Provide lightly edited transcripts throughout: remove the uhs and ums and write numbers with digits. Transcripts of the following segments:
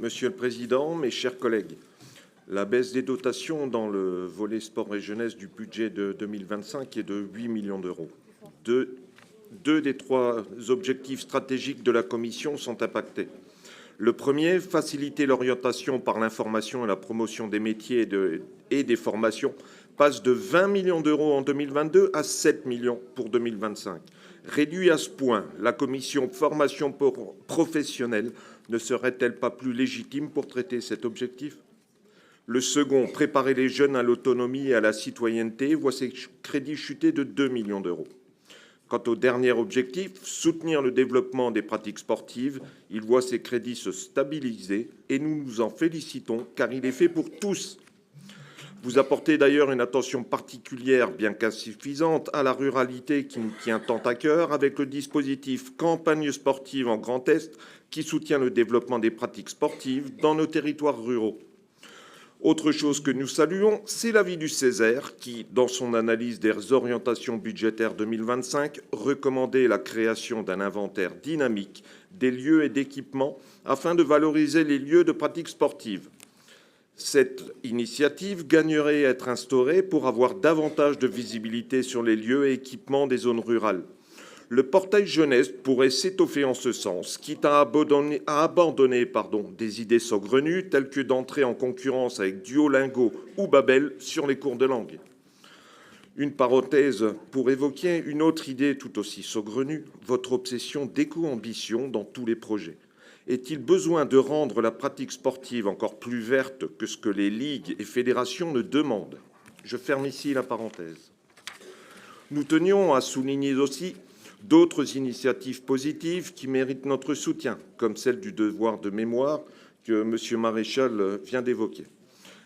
Monsieur le Président, mes chers collègues, la baisse des dotations dans le volet sport et jeunesse du budget de 2025 est de 8 millions d'euros. Deux des trois objectifs stratégiques de la Commission sont impactés. Le premier, faciliter l'orientation par l'information et la promotion des métiers et des formations, passe de 20 millions d'euros en 2022 à 7 millions pour 2025. Réduit à ce point, la commission formation professionnelle ne serait-elle pas plus légitime pour traiter cet objectif? Le second, préparer les jeunes à l'autonomie et à la citoyenneté, voit ses crédits chuter de 2 millions d'euros. Quant au dernier objectif, soutenir le développement des pratiques sportives, il voit ses crédits se stabiliser et nous nous en félicitons car il est fait pour tous. Vous apportez d'ailleurs une attention particulière, bien qu'insuffisante, à la ruralité qui nous tient tant à cœur avec le dispositif Campagne sportive en Grand Est qui soutient le développement des pratiques sportives dans nos territoires ruraux. Autre chose que nous saluons, c'est l'avis du Césaire qui, dans son analyse des orientations budgétaires 2025, recommandait la création d'un inventaire dynamique des lieux et d'équipements afin de valoriser les lieux de pratique sportive. Cette initiative gagnerait à être instaurée pour avoir davantage de visibilité sur les lieux et équipements des zones rurales. Le portail jeunesse pourrait s'étoffer en ce sens, quitte à abandonner des idées saugrenues telles que d'entrer en concurrence avec Duolingo ou Babel sur les cours de langue. Une parenthèse pour évoquer une autre idée tout aussi saugrenue, votre obsession d'éco-ambition dans tous les projets. Est-il besoin de rendre la pratique sportive encore plus verte que ce que les ligues et fédérations ne demandent? Je ferme ici la parenthèse. Nous tenions à souligner aussi d'autres initiatives positives qui méritent notre soutien, comme celle du devoir de mémoire que M. Maréchal vient d'évoquer.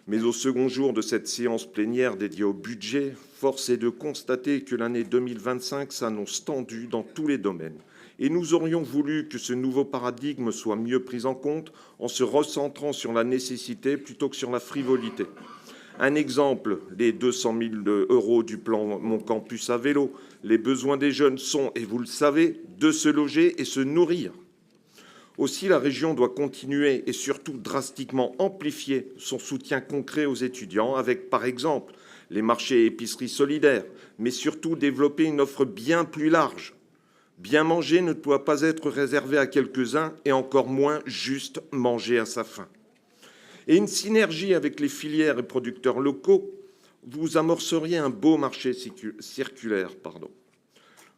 Mais au second jour de cette séance plénière dédiée au budget, force est de constater que l'année 2025 s'annonce tendue dans tous les domaines. Et nous aurions voulu que ce nouveau paradigme soit mieux pris en compte en se recentrant sur la nécessité plutôt que sur la frivolité. Un exemple, les 200 000 € du plan Mon Campus à vélo. Les besoins des jeunes sont, et vous le savez, de se loger et se nourrir. Aussi, la région doit continuer et surtout drastiquement amplifier son soutien concret aux étudiants avec, par exemple, les marchés et épiceries solidaires, mais surtout développer une offre bien plus large. Bien manger ne doit pas être réservé à quelques-uns et encore moins juste manger à sa faim. Et une synergie avec les filières et producteurs locaux, vous amorceriez un beau marché circulaire.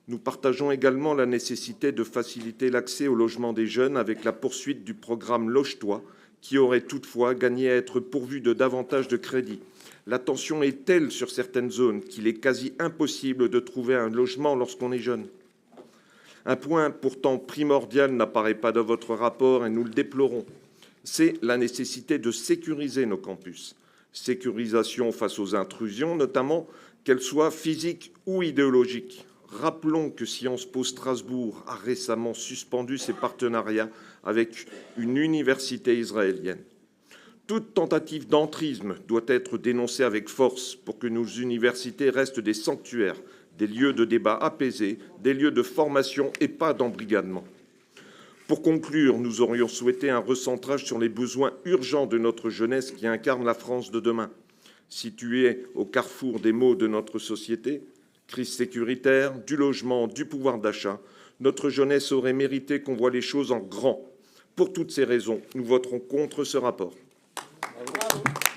Nous partageons également la nécessité de faciliter l'accès au logement des jeunes avec la poursuite du programme Loge-toi, qui aurait toutefois gagné à être pourvu de davantage de crédits. La tension est telle sur certaines zones qu'il est quasi impossible de trouver un logement lorsqu'on est jeune. Un point pourtant primordial n'apparaît pas dans votre rapport et nous le déplorons. C'est la nécessité de sécuriser nos campus. Sécurisation face aux intrusions, notamment qu'elles soient physiques ou idéologiques. Rappelons que Sciences Po Strasbourg a récemment suspendu ses partenariats avec une université israélienne. Toute tentative d'entrisme doit être dénoncée avec force pour que nos universités restent des sanctuaires, des lieux de débat apaisés, des lieux de formation et pas d'embrigadement. Pour conclure, nous aurions souhaité un recentrage sur les besoins urgents de notre jeunesse qui incarne la France de demain. Située au carrefour des maux de notre société, crise sécuritaire, du logement, du pouvoir d'achat, notre jeunesse aurait mérité qu'on voie les choses en grand. Pour toutes ces raisons, nous voterons contre ce rapport. Bravo.